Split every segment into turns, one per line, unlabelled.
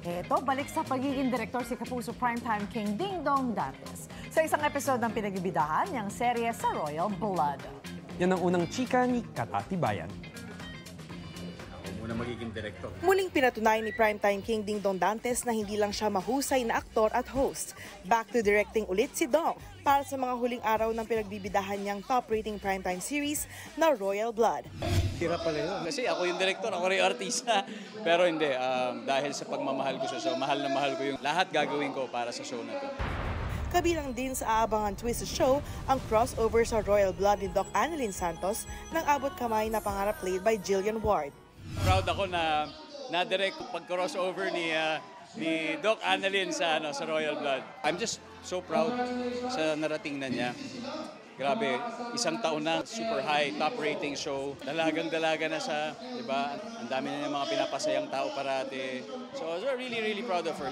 Eto, balik sa pagiging direktor si Kapuso Primetime King Ding Dong Dantes sa isang episode ng pinagbibidahan niyang serye sa Royal Blood.
Yan ang unang chika ni Katatibayan.
Magiging direktor.
Muling pinatunayan ni Primetime King Ding Dong Dantes na hindi lang siya mahusay na aktor at host. Back to directing ulit si Dong para sa mga huling araw ng pinagbibidahan niyang top-rating primetime series na Royal Blood.
Hirap pala yun. Kasi ako yung direktor, ako rin yung artista. Pero hindi, dahil sa pagmamahal ko sa show, mahal na mahal ko yung lahat gagawin ko para sa show na to.
Kabilang din sa aabangan twist sa show ang crossover sa Royal Blood ni Doc Annalyn Santos ng abot kamay na pangarap played by Jillian Ward.
Proud ako na na-direct pag-crossover ni Doc Annalyn sa Royal Blood. I'm just so proud sa narating na niya. Grabe, isang taon na, super high, top rating show. Dalagang-dalaga na siya, di ba? Ang dami na niya mga pinapasayang tao parati. So I was really, really proud of her.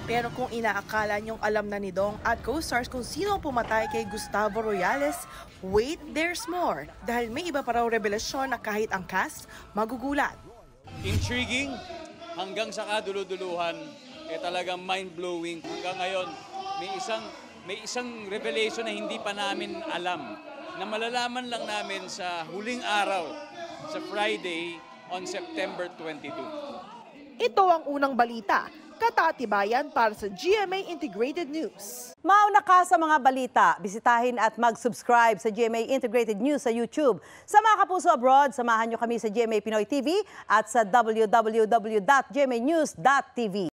Pero kung inaakala niyong alam na ni Dong at co-stars kung sino ang pumatay kay Gustavo Royales, wait, there's more. Dahil may iba pa raw revelasyon na kahit ang cast, magugulat.
Intriguing hanggang sa kaduluduluhan, talagang mind-blowing. Hanggang ngayon, may isang revelation na hindi pa namin alam, na malalaman lang namin sa huling araw, sa Friday on September 22.
Ito ang unang balita. Katatibayan para sa GMA Integrated News.
Mauna ka sa mga balita, bisitahin at mag-subscribe sa GMA Integrated News sa YouTube. Sa mga kapuso abroad, samahan nyo kami sa GMA Pinoy TV at sa www.gmanews.tv.